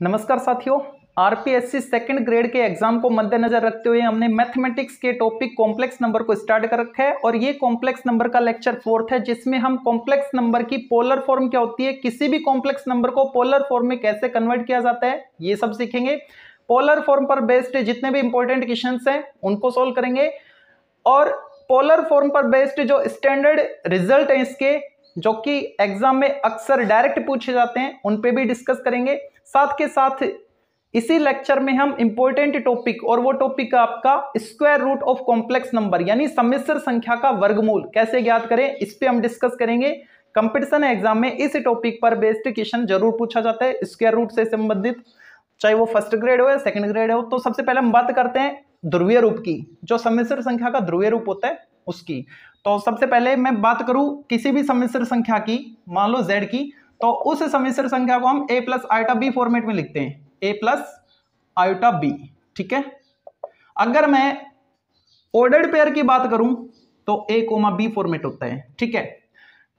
नमस्कार साथियों, RPSC second grade के एग्जाम को मद्देनजर रखते हुए हमने मैथमेटिक्स के टॉपिक कॉम्प्लेक्स नंबर को स्टार्ट कर रखा है और ये कॉम्प्लेक्स नंबर का लेक्चर 4th है, जिसमें हम कॉम्प्लेक्स नंबर की पोलर फॉर्म क्या होती है, किसी भी कॉम्प्लेक्स नंबर को पोलर फॉर्म में कैसे कन्वर्ट किया जाता है, ये सब सीखेंगे। पोलर फॉर्म पर बेस्ड जितने भी इंपॉर्टेंट क्वेश्चंस हैं उनको सोल्व करेंगे और पोलर फॉर्म पर बेस्ड जो स्टैंडर्ड रिजल्ट है इसके, जो कि एग्जाम में अक्सर डायरेक्ट पूछे जाते हैं, उन पे भी डिस्कस करेंगे। साथ के साथ इसी लेक्चर में हम इंपॉर्टेंट टॉपिक, और वो टॉपिक आपका square root of complex number यानी सम्मिश्र संख्या का वर्गमूल कैसे ज्ञात करें, इस पे हम डिस्कस करेंगे। कंपटीशन एग्जाम में इस टॉपिक पर बेस्ड क्वेश्चन जरूर पूछा जाता है स्क्वायर रूट से संबंधित, चाहे वो फर्स्ट ग्रेड हो या सेकंड ग्रेड हो। तो सबसे पहले हम बात करते हैं ध्रुवीय रूप की, जो सम्मिश्र संख्या का ध्रुवीय रूप होता है उसकी। तो सबसे पहले मैं बात करूं किसी भी सम्मिश्र संख्या की, मान लो z की, तो उस सम्मिश्र संख्या को हम a plus iota b format में लिखते हैं, a प्लस आयोटा बी। ठीक है, अगर मैं ऑर्डर्ड पेयर की बात करूं तो a कोमा बी फॉर्मेट होता है। ठीक है,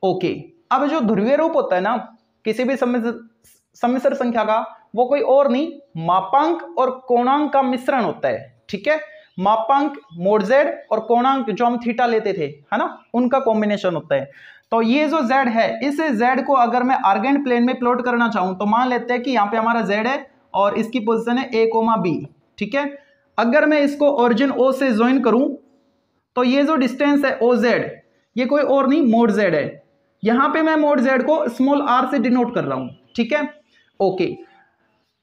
ओके। अब जो ध्रुवीय रूप होता है ना किसी भी सम्मिश्र संख्या का, वो कोई और नहीं, मापांक और कोणांक का मिश्रण होता है। ठीक है, मापांक मोड z और कोणांक जो हम थीटा लेते थे, है ना, उनका कॉम्बिनेशन होता है। तो ये जो z है, इस z को अगर मैं आर्गेंट प्लेन में प्लॉट करना चाहूं तो मान लेते हैं कि यहाँ पे हमारा z है और इसकी पोजीशन है a कोमा b। ठीक है, अगर मैं इसको ओरिजिन o से ज्वाइन करूं तो ये जो डिस्टेंस है OZ, ये कोई और नहीं मोड z है। यहां पे मैं मोड z को स्मॉल r से डिनोट कर रहा हूं। ठीक है, ओके।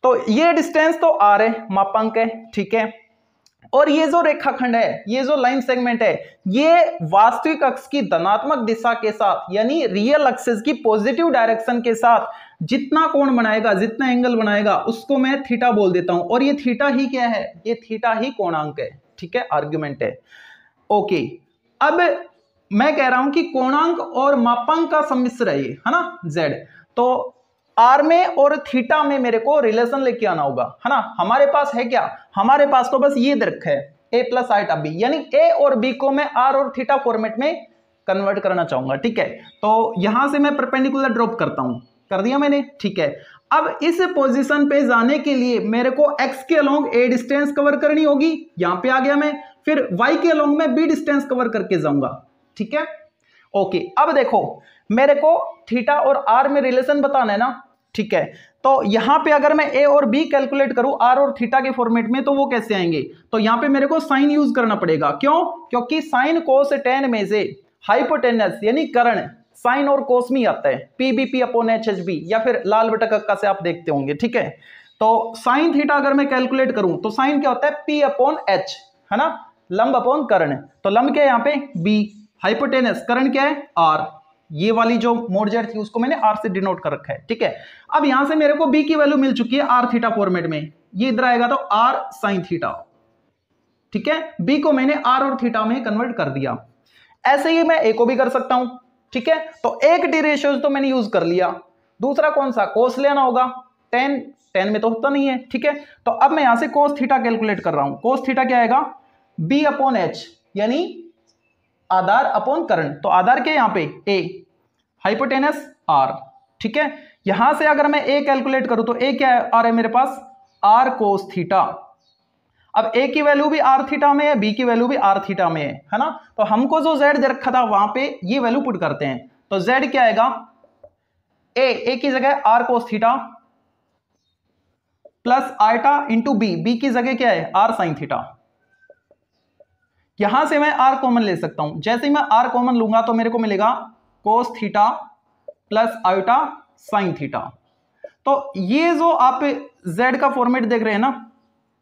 तो ये डिस्टेंस तो r है, मापांक है। ठीक है, और ये जो रेखाखंड है, ये जो लाइन सेगमेंट है, ये वास्तविक अक्ष की धनात्मक दिशा के साथ यानी रियल एक्सिस की पॉजिटिव डायरेक्शन के साथ जितना कोण बनाएगा, जितना एंगल बनाएगा, उसको मैं थीटा बोल देता हूं। और ये थीटा ही क्या है, ये थीटा ही कोणांक है। ठीक है, आर्गुमेंट है। ओके, अब मैं कह रहा हूं कि कोणांक और मापांक का सम्मिश्र है ये, है ना, z। तो आर में और थीटा में मेरे को रिलेशन लेके आना होगा, है ना। हमारे पास है क्या, हमारे पास तो बस ये दे रखा है a प्लस आयोटा बी, यानी a और b को मैं r और थीटा फॉर्मेट में कन्वर्ट करना चाहूंगा। ठीक है, तो यहां से मैं परपेंडिकुलर ड्रॉप करता हूं, कर दिया मैंने। ठीक है, अब इस पोजीशन पे जाने के लिए मेरे को x के अलोंग a डिस्टेंस कवर करनी होगी, यहां पे आ गया मैं। फिर y के अलोंग में b डिस्टेंस कवर करके जाऊंगा। ठीक है, ओके। अब देखो, मेरे को थीटा और r में रिलेशन बताना है ना। ठीक है, तो यहां पे अगर मैं a और b कैलकुलेट करूं r और थीटा के फॉर्मेट में, तो वो कैसे आएंगे, तो यहां पे मेरे को साइन यूज करना पड़ेगा। क्यों, क्योंकि साइन कोस टेन में से हाइपोटेनस यानी कर्ण साइन और कोस में आता है, pbp अपॉन hhb, या फिर लाल बटा कक्का से आप देखते होंगे। ठीक है, तो साइन थीटा अगर मैं कैलकुलेट करूं तो साइन क्या होता है, p अपॉन h, है ना, लंब अपॉन कर्ण। तो लंब क्या है यहाँ पे b, हाइपोटेनस कर्ण क्या है r, ये वाली जो मोड z थी उसको मैंने r से डिनोट कर रखा है। ठीक है, अब यहां से मेरे को b की वैल्यू मिल चुकी है r थीटा फॉर्मेट में, ये इधर आएगा तो r साइन थीटा। ठीक है, b को मैंने r और थीटा में कन्वर्ट कर दिया। ऐसे ही मैं a को भी कर सकता हूं। ठीक है, तो एक डी रेशियोज तो मैंने यूज कर लिया, दूसरा कौन सा, कोस लेना होगा, टेन में तो होता नहीं है। ठीक है, तो अब मैं यहां से कोस थीटा कैलकुलेट कर रहा हूं। कोस थीटा क्या आएगा, b अपॉन h, यानी आधार अपॉन कर्ण। तो आधार क्या है यहाँ पे a, हाइपोटेनस r। ठीक है, यहां से अगर मैं a कैलकुलेट करूं तो a क्या है, r है मेरे पास r कोस थीटा। अब a की वैल्यू भी r थीटा में है, b की वैल्यू भी r थीटा में है ना। तो हमको जो z दे रखा था वहां पे ये वैल्यू पुट करते हैं, तो z क्या आएगा, a की जगह r कोस theta plus iota into b की जगह क्या है, r साइन थीटा। यहां से मैं r कॉमन ले सकता हूं, जैसे ही मैं r कॉमन लूंगा तो मेरे को मिलेगा कोस theta plus iota sine theta. तो ये जो आप z का फॉर्मेट देख रहे हैं ना,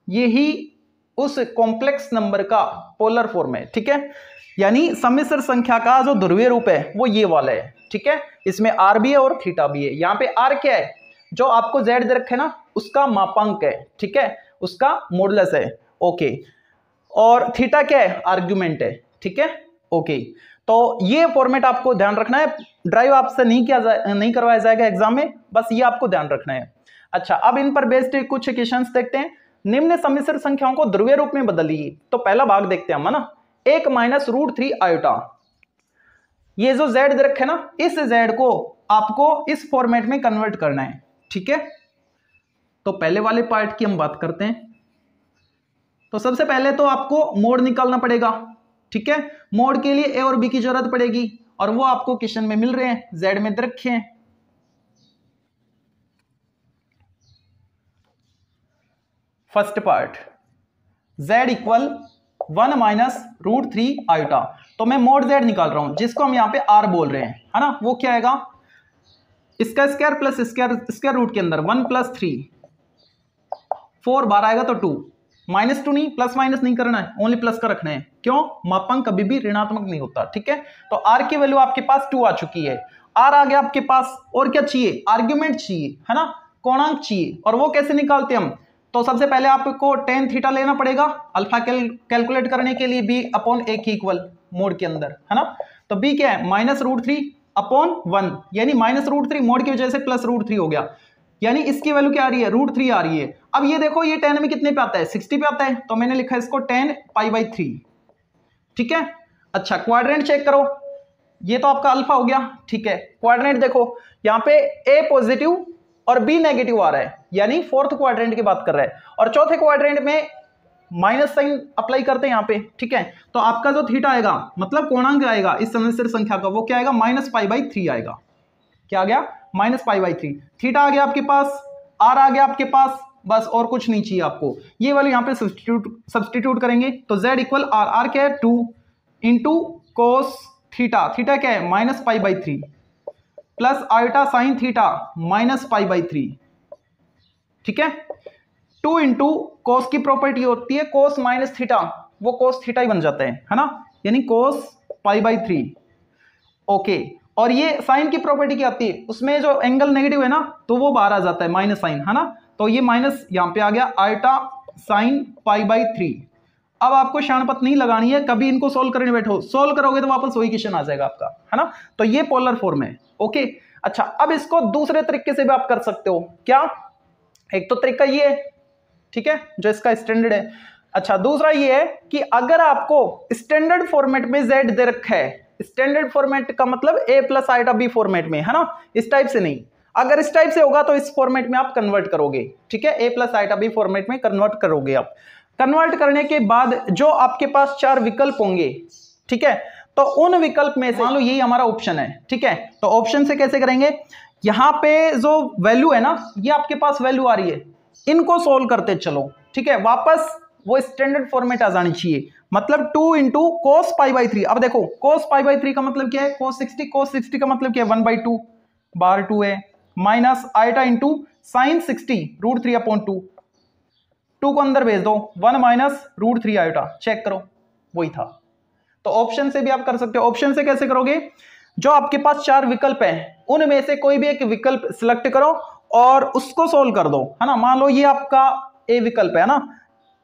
ये ही उस कॉम्प्लेक्स नंबर का पोलर फॉर्म है। ठीक है, यानी सम्मिश्र संख्या का जो ध्रुवीय रूप है वो ये वाला है। ठीक है, इसमें r भी है और थीटा भी है। यहाँ पे r क्या है, जो आपको z दे रखे ना उसका मापांक है। ठीक है, उसका मॉडुलस है। ओके, और थीटा क्या है, आर्गुमेंट है। ठीक है, ओके। तो ये फॉर्मेट आपको ध्यान रखना है, ड्राइव आपसे नहीं करवाया जाएगा एग्जाम में, बस ये आपको ध्यान रखना है। अच्छा, अब इन पर बेस्ड कुछ क्वेश्चंस देखते हैं। निम्न सम्मिश्र संख्याओं को ध्रुवीय रूप में बदलिए। तो पहला भाग देखते हैं हम, है ना, 1 माइनस रूट 3 आयोटा। ये जो z दे रखे ना, इस z को आपको इस फॉर्मेट में कन्वर्ट करना है। ठीक है, तो पहले वाले पार्ट की हम बात करते हैं। तो सबसे पहले तो आपको मोड निकालना पड़ेगा, ठीक है। मोड के लिए ए और बी की जरूरत पड़ेगी और वो आपको क्वेश्चन में मिल रहे हैं, जेड में दे रखे हैं। First part z equal 1 minus √3 iota. तो मैं मोड z निकाल रहा हूं जिसको हम यहां पे r बोल रहे हैं, है ना। वो क्या आएगा, इसका स्क्वायर प्लस स्क्वायर रूट के अंदर 1 + 3 4 बार आएगा तो 2 -2 नहीं, प्लस माइनस नहीं करना है, ओनली प्लस का रखना है। क्यों, मापांक कभी भी ऋणात्मक नहीं होता, ठीक है। तो r की वैल्यू आपके पास 2 आ चुकी है। r आ गया आपके पास, और क्या चाहिए, आर्ग्यूमेंट चाहिए, है ना, कोणांक चाहिए। और वो कैसे निकालते हम, तो सबसे पहले आपको tan थीटा लेना पड़ेगा अल्फा कैलकुलेट करने के लिए, b/a की इक्वल मोड के अंदर, है ना। तो b क्या है, -√3/1, यानी -√3 मोड की वजह से +√3 हो गया, यानी इसकी वैल्यू क्या आ रही है, √3 आ रही है। अब ये देखो ये tan में कितने पे आता है, 60 पे आता है, तो मैंने लिखा इसको tan π/3, ठीक है। अच्छा क्वाड्रेंट चेक करो, ये तो आपका अल्फा हो गया, ठीक है। क्वाड्रेंट देखो यहाँ पे a पॉजिटिव और b नेगेटिव आ रहा है, यानी फोर्थ क्वाड्रेंट की बात कर रहा है। और चौथे क्वाड्रेंट में माइनस साइन अप्लाई करते हैं यहाँ पे, ठीक है। तो आपका जो थीटा आएगा, मतलब कोणांक आएगा इस समस्या संख्या का, वो क्या आएगा, -π/3 आएगा। क्या आ गया, -π/3। थीटा आ गया आपके पास, r आ गया आपके पास, बस और कुछ नहीं चाहिए आपको। ये वाले यहाँ पे सब्सटीट्यूट करेंगे तो z इक्वल r क्या है, 2 इंटू कोस थीटा, थीटा क्या है, -π/3 प्लस आयोटा साइन थीटा -π/3, ठीक है। 2 इंटू कोस की प्रॉपर्टी होती है कोस माइनस थीटा, वो कोस थीटा ही बन जाता है ना, यानी कोस π/3, ओके। और ये साइन की प्रॉपर्टी क्या आती है, उसमें जो एंगल नेगेटिव है ना, तो वो बाहर आ जाता है, माइनस साइन, है ना। तो ये माइनस यहां पे आ गया, आयोटा साइन π/3। अब आपको क्षणपत नहीं लगानी है, कभी इनको सोल्व करने बैठो, सोल्व करोगे तो वापस वही क्वेश्चन आ जाएगा आपका, है ना। तो ये पोलर फॉर्म है, ओके। अच्छा अब इसको दूसरे तरीके से भी आप कर सकते हो, क्या, एक तो तरीका ये है, ठीक है, जो इसका स्टैंडर्ड है। अच्छा दूसरा ये है कि अगर आपको स्टैंडर्ड फॉर्मेट में z दे रखा है, स्टैंडर्ड फॉर्मेट का मतलब a + आयोटा b फॉर्मेट में, है ना, इस टाइप से नहीं, अगर इस टाइप से होगा तो इस फॉर्मेट में आप कन्वर्ट करोगे, ठीक है, a + आयोटा b फॉर्मेट में कन्वर्ट करोगे आप। कन्वर्ट करने के बाद जो आपके पास 4 विकल्प होंगे, ठीक है, तो उन विकल्प में से मान लो यही हमारा ऑप्शन है, ठीक है। तो ऑप्शन से कैसे करेंगे, यहां पे जो वैल्यू है ना, ये आपके पास वैल्यू आ रही है, इनको सोल्व करते चलो, ठीक है, वापस वो स्टैंडर्ड फॉर्मेट आ जानी चाहिए। मतलब 2 इंटू कोस π/3। अब देखो कोस π/3 का मतलब क्या है, कोस 60 का मतलब क्या है, 1/2 बार 2 है, माइनस आयोटा इंटू साइन 60 √3/2, 2 को अंदर भेज दो, 1 माइनस √3 आयोटा, चेक करो वही था। तो ऑप्शन से भी आप कर सकते हो। ऑप्शन से कैसे करोगे, जो आपके पास 4 विकल्प हैं उनमें से कोई भी एक विकल्प सिलेक्ट करो और उसको सोल्व कर दो, है ना। मान लो ये आपका ए विकल्प है ना,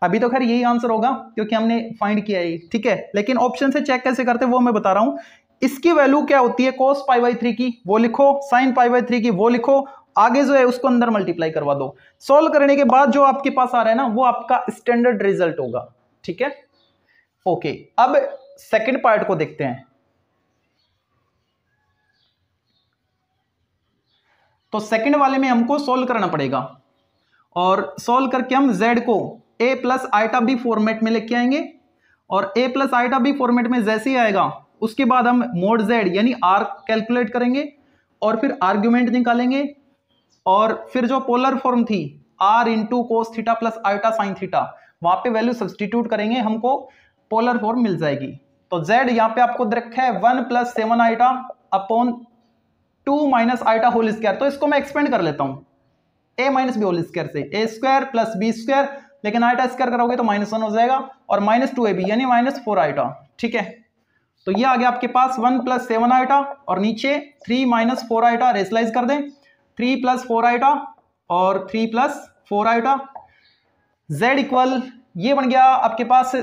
अभी तो खैर यही आंसर होगा क्योंकि हमने फाइंड किया है, ठीक है, लेकिन ऑप्शन से चेक कैसे करते हैं वो मैं बता रहा हूं। इसकी वैल्यू क्या होती है, कोस π/3 की वो लिखो, साइन π/3 की वो लिखो, आगे जो है उसको अंदर मल्टीप्लाई करवा दो। सोल्व करने के बाद जो आपके पास आ रहा है ना, वो आपका स्टैंडर्ड रिजल्ट होगा, ठीक है, ओके। अब सेकंड पार्ट को देखते हैं। तो सेकंड वाले में हमको सोल्व करना पड़ेगा और सोल्व करके हम z को a + आयोटा b फॉर्मेट में लेके आएंगे और a + आयोटा b फॉर्मेट में जैसे ही आएगा उसके बाद हम मोड z यानी r कैलकुलेट करेंगे और फिर आर्ग्यूमेंट निकालेंगे और फिर जो पोलर फॉर्म थी r into cos theta plus iota sine theta, वहां पे वैल्यू सब्सटीट्यूट करेंगे, हमको पोलर फॉर्म मिल जाएगी। तो z यहाँ पे आपको दे रखा है 1 + 7 iota upon 2 minus iota whole square. तो इसको मैं एक्सपेंड कर लेता हूं, a - b होल स्क्वायर से, a² + b², लेकिन आयोटा स्क्वायर करोगे तो -1 हो जाएगा और -2ab यानी -4 आयोटा, ठीक है। तो ये आ गया आपके पास 1 + 7 आयोटा और नीचे 3 - 4 आयोटा, रेशनलाइज कर दें, 3 + 4 आयोटा और 3 + 4 आयोटा। z इक्वल ये बन गया आपके पास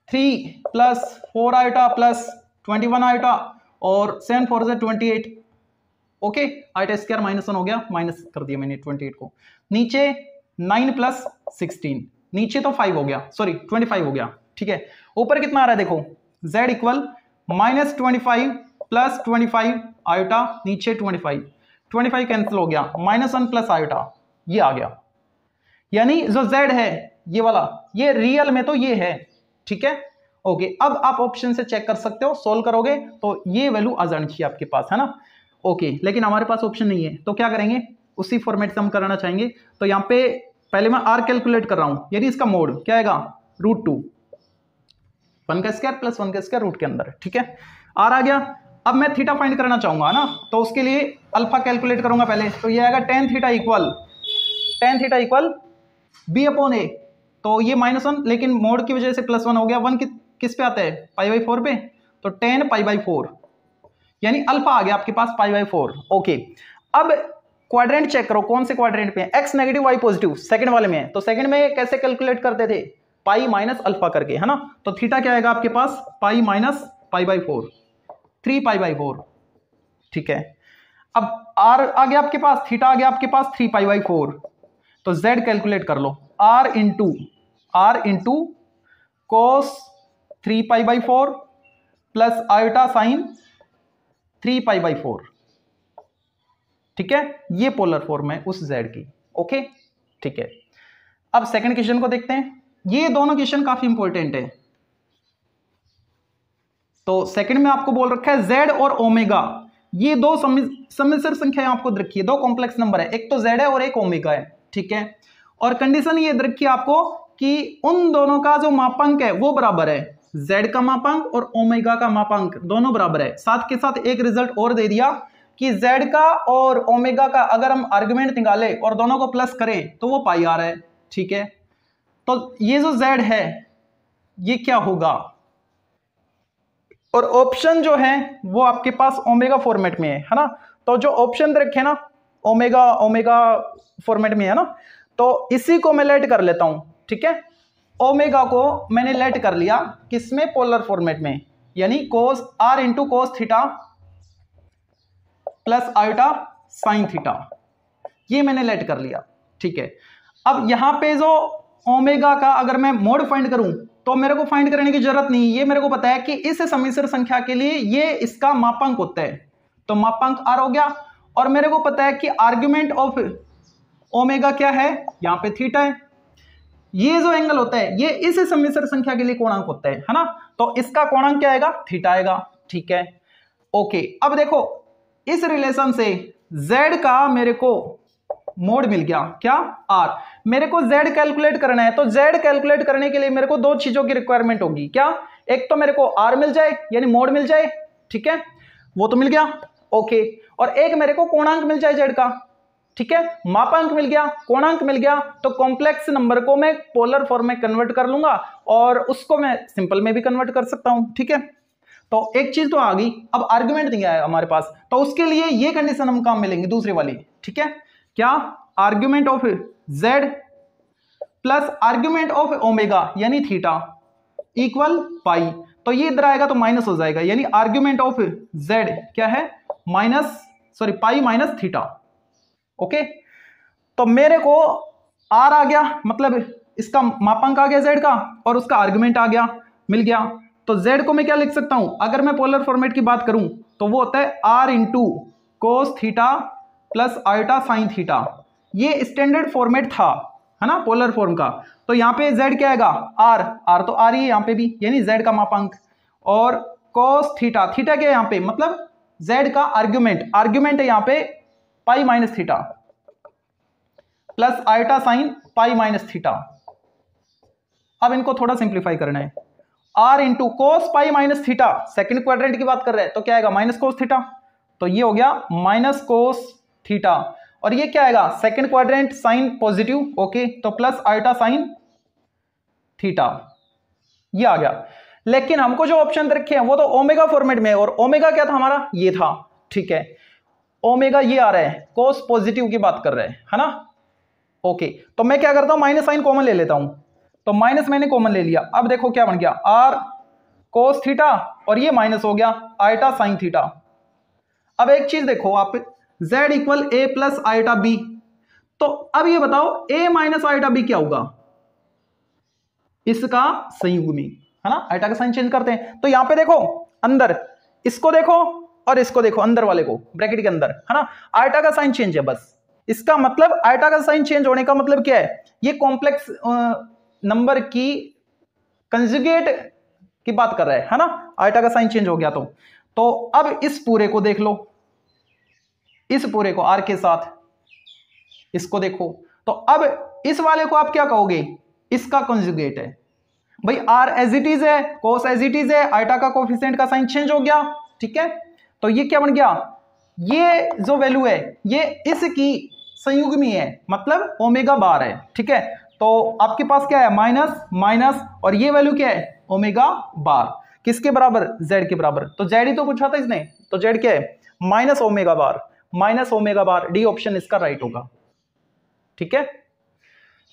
3 + 4 आयोटा प्लस 21 आयोटा और 7 4 से 28, ओके। आयोटा स्क्वायर -1 हो गया, माइनस कर दिया मैंने 28 को। नीचे 9 + 16, नीचे तो 5 हो गया, सॉरी 25 हो गया, ठीक है। ऊपर कितना आ रहा है देखो, z इक्वल -25 + 25 आयोटा, नीचे 25 कैंसिल हो गया, -1 + आयोटा, ये आ गया, यानी जो z है ये वाला, ये रियल में तो ये है, ठीक है। ओके, अब आप ऑप्शन से चेक कर सकते हो, सोल्व करोगे तो ये वैल्यू आ जानी चाहिए आपके पास, है ना। ओके, लेकिन हमारे पास ऑप्शन नहीं है, तो क्या करेंगे, उसी फॉर्मेट से हम करना चाहेंगे। तो यहाँ पे पहले मैं r कैलकुलेट कर रहा हूं, यानी इसका मोड क्या आएगा, √2, 1 का स्क्वायर प्लस 1 का स्क्वायर रूट के अंदर, ठीक है। r आ गया। अब मैं थीटा फाइंड करना चाहूंगा ना, तो उसके लिए अल्फा कैलकुलेट करूंगा पहले, तो ये आएगा tan थीटा इक्वल b/a, तो ये -1, लेकिन मोड की वजह से +1 हो गया, 1 किस पे आता है, π/4 पे, तो tan π/4, यानी अल्फा आ गया आपके पास π/4। ओके, अब क्वाड्रेंट चेक करो, कौन से क्वाड्रेंट पे है, x negative y positive, second वाले में है, तो सेकंड में कैसे कैलकुलेट करते थे, पाई माइनस अल्फा करके, है ना। तो थीटा क्या आएगा आपके पास, पाई माइनस π/4, 3π/4, ठीक है। अब r आ गया आपके पास, थीटा आ गया आपके पास 3π/4, तो z कैलकुलेट कर लो, r into cos 3π/4 plus iota sine 3π/4, ठीक है। ये पोलर फॉर्म है उस z की, ओके, ठीक है। अब सेकंड क्वेश्चन को देखते हैं, ये दोनों क्वेश्चन काफी इंपॉर्टेंट है। तो सेकंड में आपको बोल रखा है z और ओमेगा, ये दो सम्मिश्र संख्याएं आपको रखी है, दो कॉम्प्लेक्स नंबर है, एक तो z है और एक ओमेगा है, ठीक है। और कंडीशन ये रखी है आपको कि उन दोनों का जो मापांक है वो बराबर है, z का मापांक और ओमेगा का मापांक दोनों बराबर है। साथ के साथ एक रिजल्ट और दे दिया कि z का और ओमेगा का अगर हम आर्गुमेंट निकाले और दोनों को प्लस करें तो वो पाई आ रहा है, ठीक है। तो ये जो z है ये क्या होगा, और ऑप्शन जो है वो आपके पास ओमेगा फॉर्मेट में है ना। तो जो ऑप्शन रखे ना ओमेगा फॉर्मेट में है ना, तो इसी को मैं लेट कर लेता हूं, ठीक है। ओमेगा को मैंने लेट कर लिया किसमें, पोलर फॉर्मेट में, यानी cos r into cos theta plus iota sine theta, ये मैंने लेट कर लिया, ठीक है। अब यहां पे जो ओमेगा का अगर मैं मोड फाइंड करूं तो मेरे को फाइंड करने की जरूरत नहीं, ये मेरे को पता है कि इस सम्मिश्र संख्या के लिए ये इसका मापांक होता है, तो मापांक r हो गया। और मेरे को पता है कि आर्गुमेंट ऑफ ओमेगा क्या है, यहां पे थीटा है, ये जो एंगल होता है ये इस सम्मिश्र संख्या के लिए कोणांक होता है ना। तो इसका कोणांक क्या आएगा, थीटा आएगा, ठीक है। ओके, अब देखो इस रिलेशन से z का मेरे को मोड मिल गया, क्या, r। मेरे को z कैलकुलेट करना है, तो z कैलकुलेट करने के लिए मेरे को दो चीजों की रिक्वायरमेंट होगी, क्या, एक तो मेरे को r मिल जाए यानी मोड मिल जाए, ठीक है, वो तो मिल गया, ओके। और एक मेरे को कोणांक मिल जाए z का, ठीक है, मापांक मिल गया, कोणांक मिल गया, तो कॉम्प्लेक्स नंबर को मैं पोलर फॉर्म में कन्वर्ट कर लूंगा और उसको मैं सिंपल में भी कन्वर्ट कर सकता हूं, ठीक है। तो एक चीज तो आ गई, अब आर्गुमेंट नहीं आया हमारे पास, तो उसके लिए ये कंडीशन हम काम मिलेंगे दूसरी वाली, ठीक है, क्या, argument of z plus argument of omega यानी थीटा इक्वल पाई, तो ये इधर आएगा तो माइनस हो जाएगा, यानी आर्गुमेंट ऑफ z क्या है, पाई माइनस थीटा, ओके। तो मेरे को r आ गया, मतलब इसका मापांक आ गया z का और उसका आर्गुमेंट आ गया, मिल गया। तो z को मैं क्या लिख सकता हूं, अगर मैं पोलर फॉर्मेट की बात करूं तो वो होता है r into cos theta plus iota sine theta, ये स्टैंडर्ड फॉर्मेट था, है ना, पोलर फॉर्म का। तो यहाँ पे z क्या आएगा, r तो r ही है यहाँ पे भी, यानी z का मापांक, और कोस थीटा क्या है यहाँ पे, मतलब z का आर्गुमेंट है यहाँ पे pi minus theta plus iota sine pi minus theta. अब इनको थोड़ा सिंप्लीफाई करना है, r into cos pi minus theta, second quadrant की बात कर रहे हैं, तो क्या आएगा, माइनस कोस थीटा, तो ये हो गया माइनस कोस थीटा, और ये क्या आएगा, second quadrant sine positive, okay, तो प्लस आयोटा साइन थीटा, ये आ गया। लेकिन हमको जो ऑप्शन रखे हैं वो तो ओमेगा फॉर्मेट में है, और ओमेगा क्या था हमारा, ये था, ठीक है, ओमेगा ये आ रहा है, कोस पॉजिटिव की बात कर रहे हैं, है ना, ओके। तो मैं क्या करता हूं, माइनस साइन कॉमन ले लेता हूं, तो माइनस मैंने कॉमन ले लिया, अब देखो क्या बन गया, r कोस थीटा और ये माइनस हो गया आयोटा साइन थीटा। अब एक चीज देखो आप, z equal a plus iota b, तो अब ये बताओ a माइनस आयोटा b क्या होगा, इसका संयुग्मी, है ना, आयोटा का साइन चेंज करते हैं। तो यहां पे देखो अंदर, इसको देखो और इसको देखो, अंदर वाले को ब्रैकेट के अंदर, है ना, आयोटा का साइन चेंज है बस, इसका मतलब आयटा का साइन चेंज होने का मतलब क्या है, ये कॉम्प्लेक्स नंबर की कंजुगेट की बात कर रहा है ना, आयटा का साइन चेंज हो गया तो अब इस पूरे को देख लो, इस पूरे को आर के साथ इसको देखो, तो अब इस वाले को आप क्या कहोगे, इसका कंजुगेट है भाई, आर एज इट इज है, कोस एज इट इज है, आयटा का कोफिशिएंट का साइन चेंज हो गया, ठीक है। तो ये क्या बन गया, ये जो वैल्यू है ये इसकी संयुग्मी है, मतलब ओमेगा बार है, ठीक है। तो आपके पास क्या है, माइनस माइनस, और ये वैल्यू क्या है, ओमेगा बार, किसके बराबर, जेड के बराबर। तो जेड ही तो पूछा था इसने, तो जेड क्या है, माइनस ओमेगा बार, माइनस ओमेगा बार, डी ऑप्शन इसका राइट होगा, ठीक है।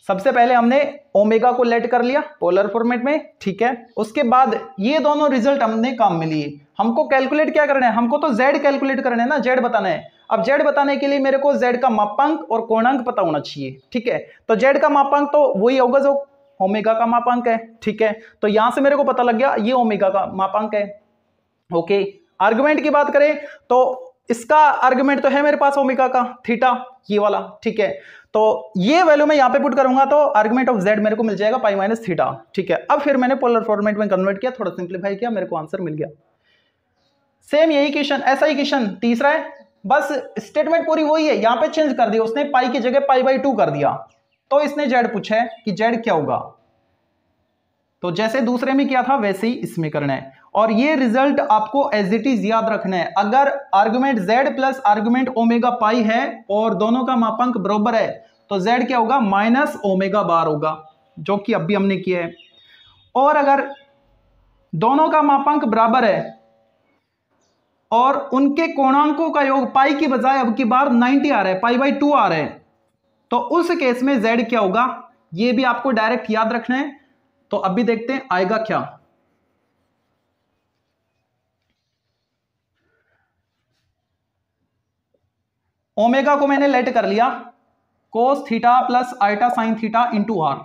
सबसे पहले हमने ओमेगा को लेट कर लिया पोलर फॉर्मेट में, ठीक है। उसके बाद ये दोनों रिजल्ट हमने काम में लिए, हमको कैलकुलेट क्या करना है, हमको तो जेड कैलकुलेट करना है ना, जेड बताना है। अब जेड बताने के लिए मेरे को जेड का मापांक और कोणांक पता होना चाहिए, ठीक है। तो जेड का मापांक तो वही होगा जो ओमेगा का मापांक है, ठीक है। तो यहां से मेरे को पता लग गया ये ओमेगा का मापांक है, ओके। आर्गुमेंट की बात करें तो इसका आर्गुमेंट तो है मेरे पास ओमेगा का थीटा, ये वाला, ठीक है। तो ये वैल्यू मैं यहां पे पुट करूंगा तो आर्गुमेंट ऑफ जेड मेरे को मिल जाएगा पाई माइनस थीटा, ठीक है। अब फिर मैंने पोलर फॉर्मेट में कन्वर्ट किया, थोड़ा सिंप्लीफाई किया, मेरे को आंसर मिल गया। सेम यही क्वेश्चन, ऐसा ही क्वेश्चन तीसरा है, बस स्टेटमेंट पूरी वही है, यहां पे चेंज कर दिया उसने, पाई की जगह पाई बाई 2 कर दिया। तो इसने जेड पूछा है कि जेड क्या होगा, तो जैसे दूसरे में किया था वैसे ही इसमें करना है, और ये रिजल्ट आपको एज इट इज याद रखना है। अगर argument z plus argument omega pi है और दोनों का मापांक बराबर है तो z क्या होगा, माइनस ओमेगा बार होगा, जो कि अभी हमने किया है। और अगर दोनों का मापांक बराबर है और उनके कोणांकों का योग पाई की बजाय अब की बार 90 आ रहा है, पाई बाई 2 आ रहा है, तो उस केस में z क्या होगा, ये भी आपको डायरेक्ट याद रखना है। तो अभी देखते हैं आएगा क्या। ओमेगा को मैंने लेट कर लिया cos theta plus iota sine theta into r,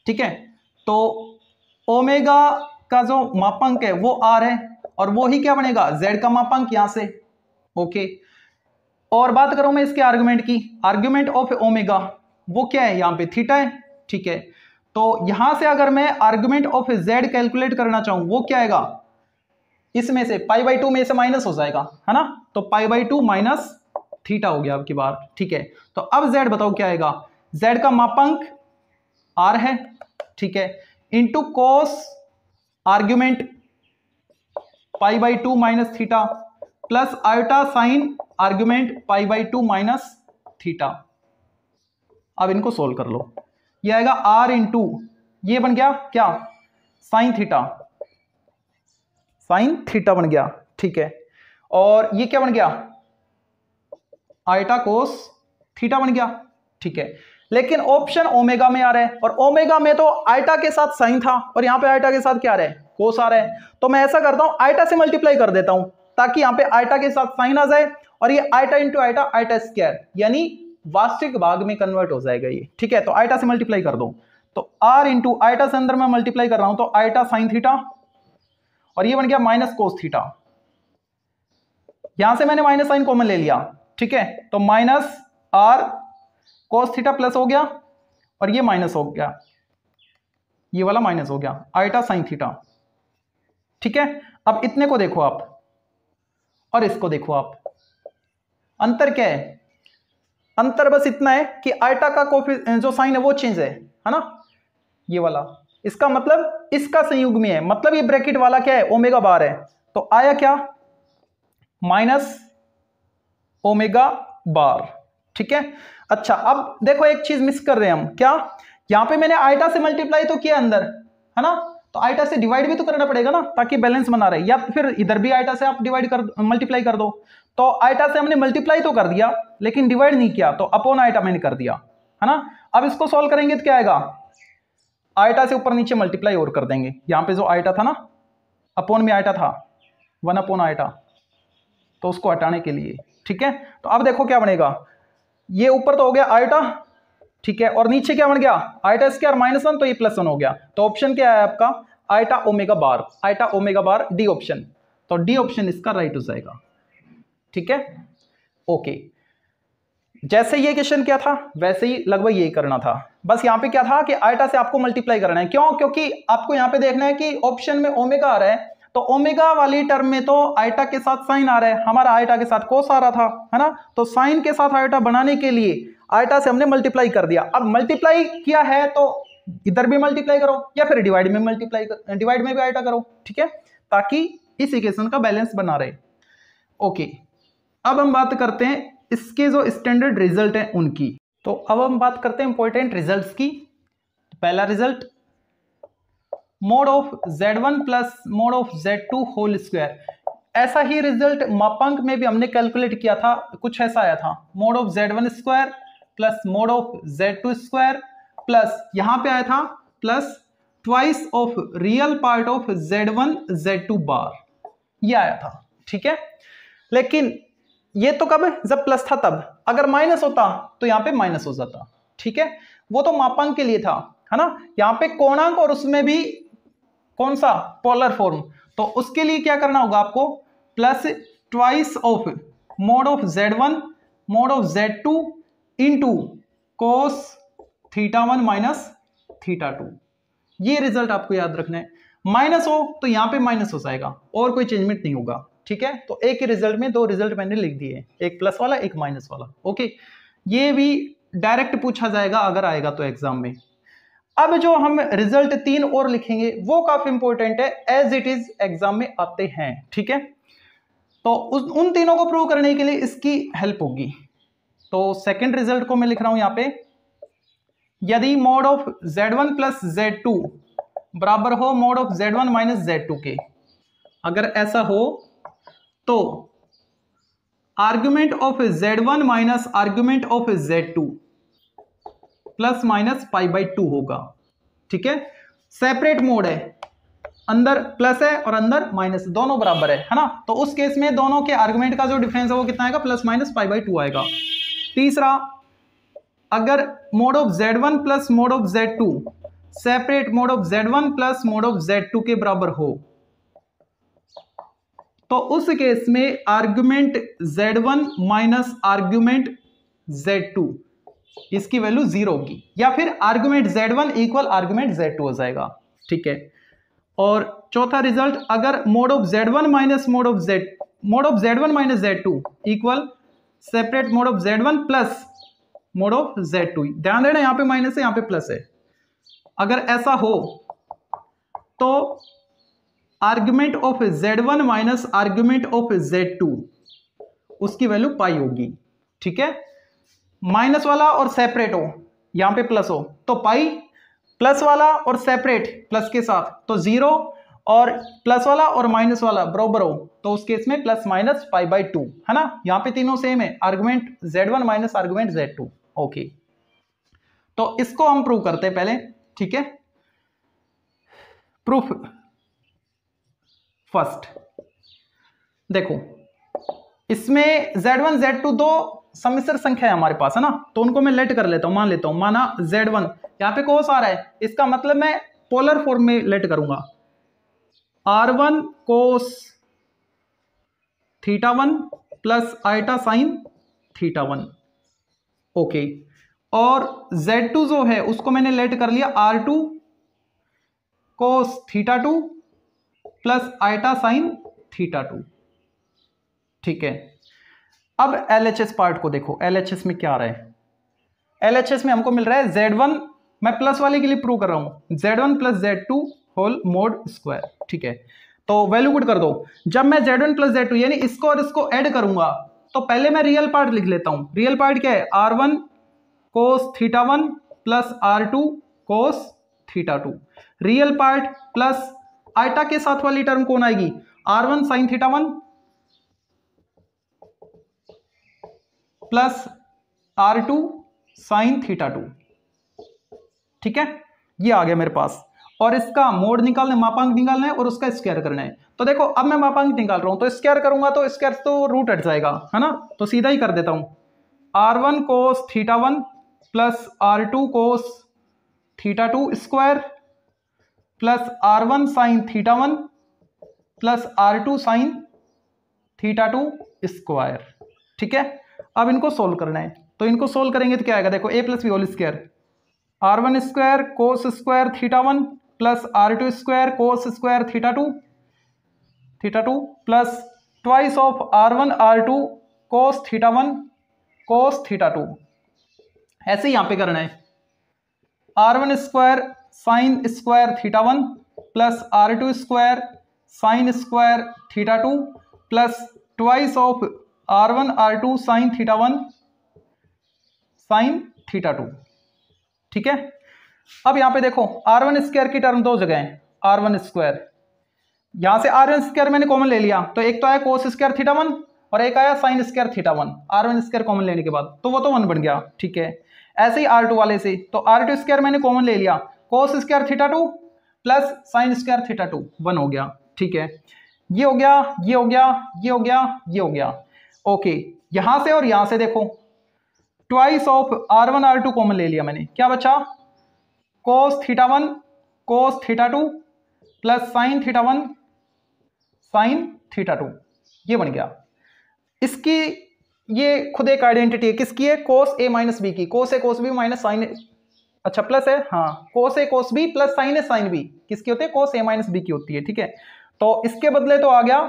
ठीक है। तो ओमेगा का जो मापांक है वो आर है, और वो ही क्या बनेगा, जेड का मापांक यहां से, ओके। और बात करूं मैं इसके आर्गुमेंट की, आर्गुमेंट ऑफ ओमेगा वो क्या है, यहां पे थीटा है, ठीक है। तो यहां से अगर मैं आर्गुमेंट ऑफ जेड कैलकुलेट करना चाहूं वो क्या आएगा, इसमें से पाई बाई 2 में से माइनस हो जाएगा, है ना। तो पाई बाई 2 माइनस थीटा हो गया आपकी बार, ठीक है। तो अब जेड बताओ क्या आएगा, जेड का मापांक आर है, ठीक है, into cos argument pi by 2 minus theta plus iota sign argument pi by 2 minus theta. अब इनको सोल्व कर लो, ये आएगा आर इंटू ये बन गया क्या, साइन थीटा, साइन थीटा बन गया, ठीक है। और ये क्या बन गया, आयटा कोस थीटा बन गया, ठीक है। लेकिन ऑप्शन ओमेगा में आ रहा है, और ओमेगा में तो आयटा के साथ साइन था और यहां पे आयटा के साथ क्या आ रहा है, कोस आ रहा है। तो मैं ऐसा करता हूं आयटा से मल्टीप्लाई कर देता हूं ताकि यहां पे आयटा के साथ साइन आ जाए, और ये eta into eta, eta square, यानी वास्तविक भाग में कन्वर्ट हो जाएगा ये, ठीक है। तो आयटा से मल्टीप्लाई कर दो, तो आर इंटू आयटा से अंदर मैं मल्टीप्लाई कर रहा हूं, तो आयटा साइन थीटा, और ये बन गया माइनस कोस थीटा। यहां से मैंने माइनस साइन कॉमन ले लिया, ठीक है। तो minus r cos theta plus हो गया, और ये माइनस हो गया, ये वाला माइनस हो गया, आयटा साइन थीटा, ठीक है। अब इतने को देखो आप और इसको देखो आप, अंतर क्या है, अंतर बस इतना है कि आयटा का जो साइन है वो चेंज है ना, ये वाला, इसका मतलब इसका संयुग में है, मतलब ये ब्रैकेट वाला क्या है, ओमेगा बार है। तो आया क्या, माइनस ओमेगा बार, ठीक है। अच्छा अब देखो एक चीज मिस कर रहे हैं हम, क्या, यहां पे मैंने आयटा से मल्टीप्लाई तो किया अंदर, है ना, तो आयटा से डिवाइड भी तो करना पड़ेगा ना ताकि बैलेंस बना रहे, या फिर इधर भी आयटा से आप डिवाइड कर मल्टीप्लाई कर दो। तो आयटा से हमने मल्टीप्लाई तो कर दिया लेकिन डिवाइड नहीं किया, तो अपॉन आयटा मैंने कर दिया, है ना। अब इसको सॉल्व करेंगे तो क्या आएगा, आयटा से ऊपर नीचे मल्टीप्लाई और कर देंगे, यहां पे जो आयटा था ना, अपॉन में आयटा था 1 अपॉन आयटा, तो उसको हटाने के लिए, ठीक है। तो अब देखो क्या बनेगा, ये ऊपर तो हो गया आयटा, ठीक है, और नीचे क्या बन गया, आयटा स्क्वायर माइनस 1, तो ये प्लस 1 हो गया। तो ऑप्शन क्या है आपका, आयटा ओमेगा बार, आयटा ओमेगा बार, डी ऑप्शन। तो डी ऑप्शन इसका राइट हो जाएगा, ठीक है, ओके। जैसे ये क्वेश्चन क्या था वैसे ही लगभग यही करना था, बस यहाँ पे क्या था कि आयटा से आपको मल्टीप्लाई करना है। क्यों? क्योंकि आपको यहाँ पे देखना है कि ऑप्शन में ओमेगा आ रहा है, तो ओमेगा वाली टर्म में तो आयटा के साथ साइन आ रहा है, हमारा आयटा के साथ कोस आ रहा था, है ना। तो साइन के साथ आयटा बनाने के लिए आयटा से हमने मल्टीप्लाई कर दिया। अब मल्टीप्लाई किया है तो इधर भी मल्टीप्लाई करो या फिर डिवाइड में मल्टीप्लाई कर, डिवाइड में भी आयटा करो, ठीक है, ताकि इस इक्वेशन का बैलेंस बना रहे। ओके, अब हम बात करते हैं इसके जो स्टैंडर्ड रिजल्ट हैं उनकी। तो अब हम बात करते हैं इंपॉर्टेंट रिजल्ट्स की। पहला result, mod of z1 plus mod of z2 whole square. ऐसा ही रिजल्ट मापांक में भी हमने कैलकुलेट किया था, कुछ ऐसा आया था, mode of z1 square plus mod of z2 square plus यहां पे आया था plus twice of real part of z1 z2 बार, ये आया था, ठीक है। लेकिन ये तो कब, जब प्लस था तब, अगर माइनस होता तो यहां पे माइनस हो जाता, ठीक है। वो तो मापांक के लिए था, है ना। यहां पे कोणांक और उसमें भी कौन सा, पोलर फॉर्म, तो उसके लिए क्या करना होगा आपको, plus twice of mod of z1 mod of z2 into cos θ1 minus θ2। ये रिजल्ट आपको याद रखना है। माइनस हो तो यहां पे माइनस हो जाएगा और कोई चेंजमेंट नहीं होगा, ठीक है। तो एक ही रिजल्ट में दो रिजल्ट मैंने लिख दिए, एक प्लस वाला एक माइनस वाला। ओके, ये भी डायरेक्ट पूछा जाएगा अगर आएगा तो एग्जाम में। अब जो हम रिजल्ट 3 और लिखेंगे वो काफी इंपॉर्टेंट है, एज इट इज एग्जाम में आते हैं, ठीक है। तो उन तीनों को प्रूव करने के लिए इसकी हेल्प होगी। तो सेकंड रिजल्ट को मैं लिख रहा हूं यहां पे, यदि mode of z1 plus z2 बराबर हो mode of z1 minus z2 के, अगर ऐसा हो तो argument of z1 minus argument of z2 plus minus π/2 होगा, ठीक है। सेपरेट मोड है, अंदर प्लस है और अंदर माइनस, दोनों बराबर है ना। तो उस केस में दोनों के आर्गुमेंट का जो डिफरेंस है वो कितना आएगा, प्लस माइनस π/2 आएगा। तीसरा, अगर mode of z1 plus mod of z2 separate mode of z1 plus mod of z2 के बराबर हो तो उस केस में argument z1 minus argument z2 इसकी वैल्यू 0 होगी, या फिर argument z1 equal argument z2 हो जाएगा, ठीक है। और चौथा रिजल्ट, अगर mode of z1 minus mode of z1 minus z2 equal separate mode of z1 plus mod of z2, ध्यान देना यहां पे माइनस है यहां पे प्लस है, अगर ऐसा हो तो argument of z1 minus argument of z2 उसकी वैल्यू पाई होगी, ठीक है। माइनस वाला और सेपरेट हो, यहां पे प्लस हो तो पाई, प्लस वाला और सेपरेट प्लस के साथ तो 0, और प्लस वाला और माइनस वाला बराबर हो तो उस केस में प्लस माइनस π/2, है ना। यहां पे तीनों सेम है, argument z1 minus argument z2। Okay, तो इसको हम प्रूव करते हैं पहले, ठीक है। प्रूफ फर्स्ट, देखो इसमें z1 z2 दो सम्मिश्र संख्या है हमारे पास, है ना। तो उनको मैं लेट कर लेता हूं, मान लेता हूं, माना z1 यहां पे कोस आ रहा है, इसका मतलब मैं पोलर फॉर्म में लेट करूंगा, r1 cos θ1 plus iota sign θ1। Okay, और z2 जो है उसको मैंने लेट कर लिया r2 cos θ2 plus iota sign θ2, ठीक है। अब LHS पार्ट को देखो, LHS में क्या आ रहा है। LHS में हमको मिल रहा है z1, मैं प्लस वाले के लिए प्रूव कर रहा हूं, z1 plus z2 whole mode square, ठीक है। तो वैल्यू पुट कर दो, जब मैं z1 प्लस z2 यानी इसको और इसको ऐड करूंगा तो पहले मैं रियल पार्ट लिख लेता हूं। रियल पार्ट क्या है, r1 cos θ1 plus r2 cos θ2, real part plus iota के साथ वाली टर्म कौन आएगी, r1 sine θ1 plus r2 sine θ2, ठीक है। ये आ गया मेरे पास, और इसका मोड निकालना, मापांक निकालना है और उसका स्क्वायर करना है। तो देखो अब मैं मापांक निकाल रहा हूं तो स्क्वायर करूंगा तो स्क्वायर तो रूट हट जाएगा, है ना। तो सीधा ही कर देता हूं, r1 cos θ1 plus r2 cos θ2 square plus r1 sine θ1 plus r2 sine θ2 square, ठीक है। अब इनको सोल्व करना है, तो इनको सोल्व करेंगे तो क्या आएगा, देखो a plus b whole square r1 square cos square theta 1 plus r2 square cos square theta 2 plus twice of r1 r2 cos theta 1 cos theta 2। ऐसे ही यहां पे करना है r1 square sine square theta 1 plus r2 square sine square theta 2 plus twice of r1 r2 sine theta 1 sine theta 2। ठीक है, अब यहां पे देखो r1 स्क्वायर की टर्म दो जगह है, r1 स्क्वायर, यहां से r1 स्क्वायर मैंने कॉमन ले लिया तो एक तो आया कोस स्क्वायर थीटा 1 और एक आया sign square theta 1, r1 square common लेने के बाद तो वो तो 1 बन गया। ठीक है, ऐसे ही r2 वाले से तो r2 स्क्वायर मैंने कॉमन ले लिया, कोस square theta 2 plus sign square theta 2 1 हो गया। ठीक है, ये हो गया, ये हो गया, ये हो गया, ये हो गया। ओके, यहां से और यहां से देखो twice of r1 r2 common ले लिया मैंने, क्या बचा कोस theta 1 cos theta 2 plus sign theta 1 sine theta 2, ये बन गया। इसकी ये खुद एक आइडेंटिटी है, किसकी है, कोस ए माइनस बी की, कोस ए कोस बी माइनस साइन, अच्छा प्लस है, हाँ कोस ए कोस बी प्लस साइन ए साइन बी किसकी होती है, कोस ए माइनस बी की होती है। ठीक है, तो इसके बदले तो आ गया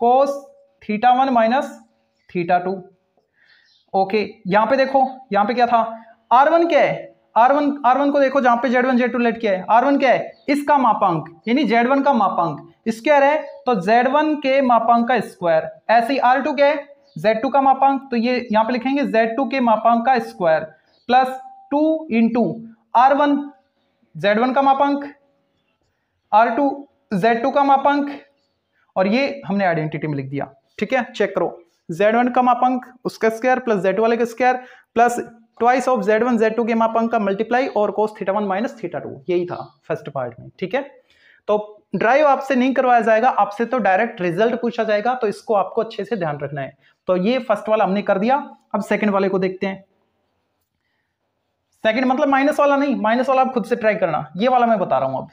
कोस थीटा 1 माइनस थीटा 2। ओके, यहां पे देखो, यहां पे क्या था, r1 क्या है, r1 को देखो जहां पे z1 z2 लेट किया है, r1 क्या है, इसका मापांक यानी z1 का मापांक स्क्वायर है तो z1 के मापांक का स्क्वायर। ऐसे ही r2 क्या है, z2 का मापांक, तो ये यहां पे लिखेंगे z2 के मापांक का square plus 2 into r1 z1 का मापांक, r2 z2 का मापांक, और ये हमने आइडेंटिटी में लिख दिया। ठीक है, चेक करो, z1 का मापांक उसका स्क्वायर प्लस z2 वाले का square plus twice of z1 z2 के मापांक का मल्टीप्लाई और कोस थीटा 1 माइनस थीटा 2, यही था फर्स्ट पार्ट में। ठीक है, तो ड्राइव आपसे नहीं करवाया जाएगा, आपसे तो डायरेक्ट रिजल्ट पूछा जाएगा, तो इसको आपको अच्छे से ध्यान रखना है। तो ये फर्स्ट वाला हमने कर दिया, अब सेकंड वाले को देखते हैं। सेकंड मतलब माइनस वाला नहीं, माइनस वाला आप खुद से ट्राई करना, ये वाला मैं बता रहा हूं अब।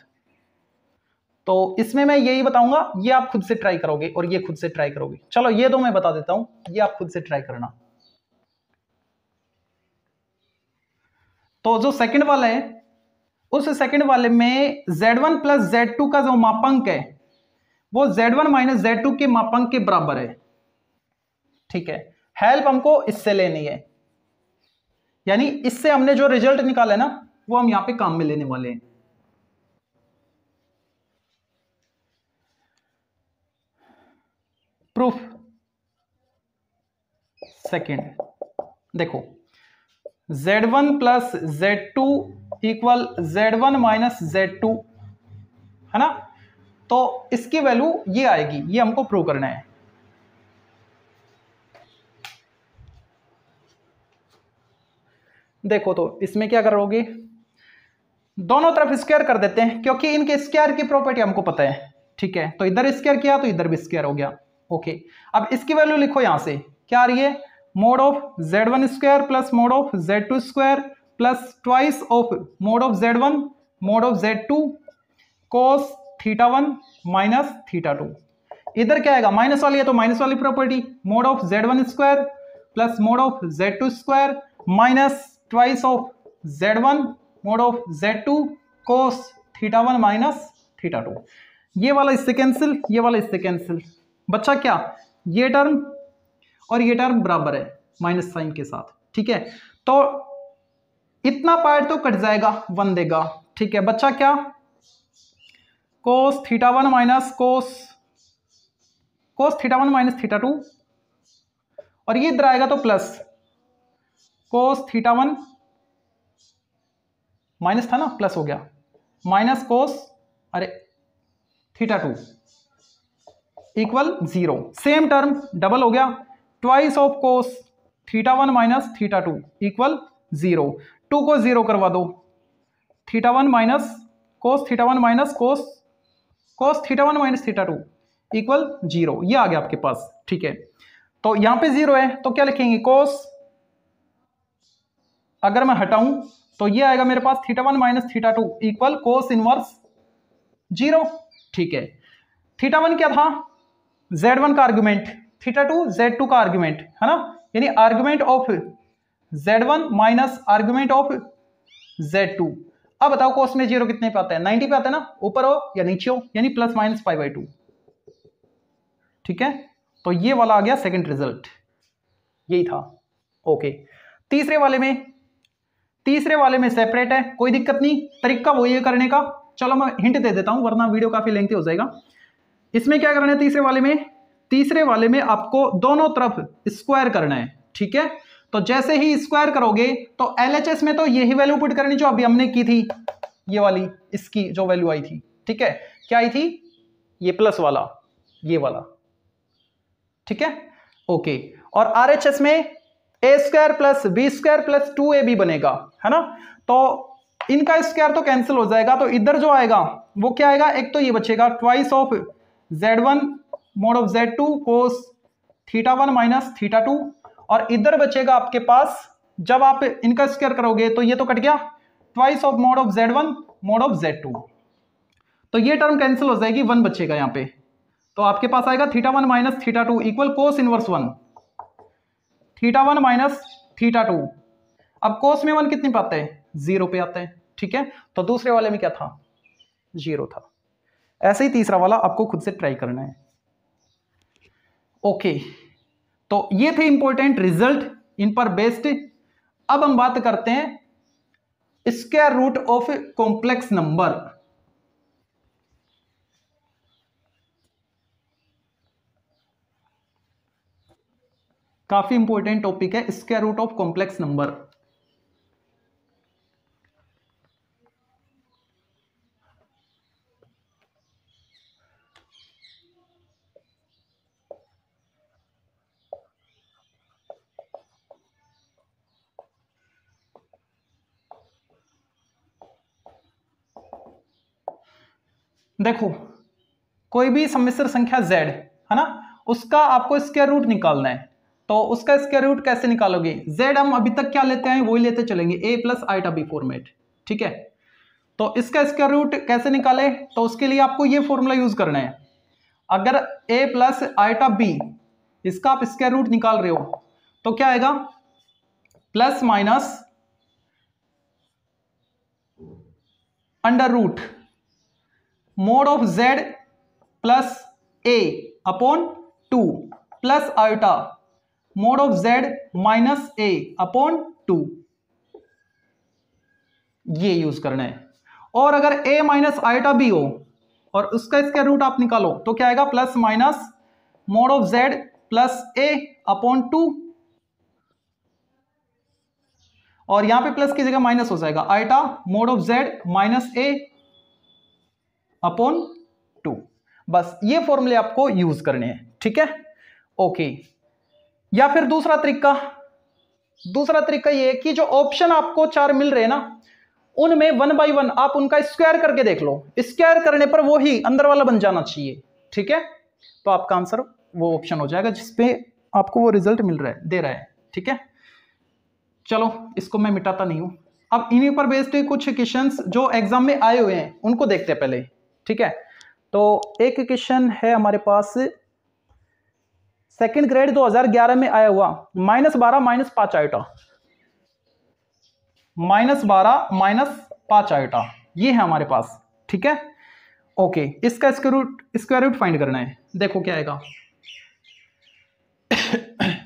तो इसमें मैं यही बताऊंगा, ये आप खुद से ट्राई करोगे और ये खुद से ट्राई करोगे। चलो ये दो मैं बता देता हूं, ये आप खुद से ट्राई करना। तो जो सेकंड वाला है, उस सेकंड वाले में z1 प्लस z2 का जो मापांक है वो z1 माइनस z2 के मापांक के बराबर है। ठीक है, हेल्प हमको इससे लेनी है, यानी इससे हमने जो रिजल्ट निकाला है ना वो हम यहां पे काम में लेने वाले हैं। प्रूफ सेकंड, देखो z1 plus z2 equal z1 minus z2 है ना, तो इसकी वैल्यू ये आएगी, ये हमको प्रूव करना है। देखो तो इसमें क्या करोगे, दोनों तरफ स्क्वायर कर देते हैं क्योंकि इनके स्क्वायर की प्रॉपर्टी हमको पता है। ठीक है, तो इधर स्क्वायर किया तो इधर भी स्क्वायर हो गया। ओके, अब इसकी वैल्यू लिखो, यहां से क्या आ रही है, mode of z1 square plus mod of z2 square plus twice of mod of z1 mod of z2 cos theta 1 minus theta 2। इधर क्या आएगा, माइनस वाली है तो माइनस वाली property, mode of z1 square plus mod of z2 square minus twice of z1 mod of z2 cos theta 1 minus theta 2। ये वाला इससे कैंसिल, ये वाला इससे कैंसिल, बच्चा क्या, ये टर्म और ये टर्म बराबर है माइनस साइन के साथ। ठीक है, तो इतना पार्ट तो कट जाएगा, 1 देगा। ठीक है, बच्चा क्या, कोस theta 1 minus cos theta 1 minus theta 2, और ये इधर आएगा तो प्लस कोस थीटा 1 माइनस था ना, प्लस हो गया minus cos theta 2 equal 0। Same term double हो गया, twice of cos theta 1 minus theta 2 equal 0। 2 को 0 करवा दो, theta 1 minus cos theta 1 minus cos theta 1 minus theta 2 equal 0, ये आ गया आपके पास। ठीक है, तो यहां पे 0 है तो क्या लिखेंगे, कोस, अगर मैं हटाऊं तो ये आएगा मेरे पास theta 1 minus theta 2 equal cos inverse 0। ठीक है, थीटा 1 क्या था, z1 का आर्गुमेंट, थीटा 2 z2 का आर्गुमेंट है ना, यानी argument of Z1 minus argument of Z2। अब बताओ cos में 0 कितने पे आता है? 90 पे आता है ना, ऊपर हो या नीचे हो, यानी प्लस माइनस π/2। ठीक है, तो ये वाला आ गया सेकंड रिजल्ट, यही था। ओके, तीसरे वाले में सेपरेट है, कोई दिक्कत नहीं, तरीका वही है करने का। चलो मैं हिंट दे देता हूं वरना वीडियो काफी लेंथी हो जाएगा। इसमें क्या करना है तीसरे वाले में आपको दोनों तरफ स्क्वायर करना है। ठीक है, तो जैसे ही स्क्वायर करोगे तो LHS में तो यही वैल्यू पुट करनी जो अभी हमने की थी, ये वाली, इसकी जो वैल्यू आई थी। ठीक है, क्या आई थी? ये प्लस वाला, ये वाला। ठीक है, ओके। और RHS में a² plus b² plus 2ab बनेगा, है ना। तो इनका स्क्वायर तो कैंसिल हो जाएगा, तो इधर जो आएगा वो क्या आएगा? एक तो ये बचेगा twice of Z1 mod of Z2 cos θ1 minus θ2, और इधर बचेगा आपके पास, जब आप इनका स्क्वायर करोगे तो ये तो कट गया, twice of mod of Z1 mod of Z2। तो ये टर्म कैंसिल हो जाएगी, 1 बचेगा यहाँ पे। तो आपके पास आएगा θ1 minus θ2 equal cos inverse 1, θ1 minus θ2। अब कोस में 1 कितने पे आता है? 0 पे आता है। ठीक है, तो दूसरे वाले में क्या था? 0 था। ऐसे ही तीसरा वाला आपको खुद से ट्राई करना है। ओके, तो ये थे इंपॉर्टेंट रिजल्ट, इन पर बेस्ड। अब हम बात करते हैं square root of complex number. काफी इंपॉर्टेंट टॉपिक है square root of complex number. देखो, कोई भी सम्मिश्र संख्या z है ना, उसका आपको स्क्वायर रूट निकालना है। तो उसका स्क्वायर रूट कैसे निकालोगे? z हम अभी तक क्या लेते हैं वही लेते चलेंगे, a plus iota b format. ठीक है, तो इसका स्क्वायर रूट कैसे निकाले? तो उसके लिए आपको ये फॉर्मूला यूज करना है। अगर a प्लस आइटा बी, इसका आप स्क्वायर रूट निकाल रहे हो तो क्या आएगा? Plus minus under root mod of z plus a upon 2 plus iota mod of z minus a upon 2, ये यूज करना है। और अगर a माइनस आइटा b हो और उसका स्क्वायर रूट आप निकालो तो क्या आएगा? Plus minus mode of z plus a upon 2, और यहां पे प्लस की जगह माइनस हो जाएगा, iota mod of z minus a upon 2। बस ये फॉर्मूले आपको यूज करने हैं। ठीक है, ओके। या फिर दूसरा तरीका ये है कि जो ऑप्शन आपको 4 मिल रहे हैं ना, उनमें 1 बाई 1 आप उनका स्क्वायर करके देख लो। स्क्वायर करने पर वो ही अंदर वाला बन जाना चाहिए। ठीक है, तो आपका आंसर वो ऑप्शन हो जाएगा जिसपे आपको वो रिजल्ट मिल रहा है, दे रहा है। ठीक है, चलो इसको मैं मिटाता नहीं हूं। अब इन्हीं पर बेस्ड कुछ क्वेश्चंस जो एग्जाम में आए हुए हैं उनको देखते हैं पहले। ठीक है, तो एक क्वेश्चन है हमारे पास, सेकंड ग्रेड 2011 में आया हुआ, -12 माइनस 5 आइटा, -12 माइनस 5 आइटा, ये है हमारे पास। ठीक है, ओके। इसका स्क्वायर रूट फाइंड करना है। देखो क्या आएगा।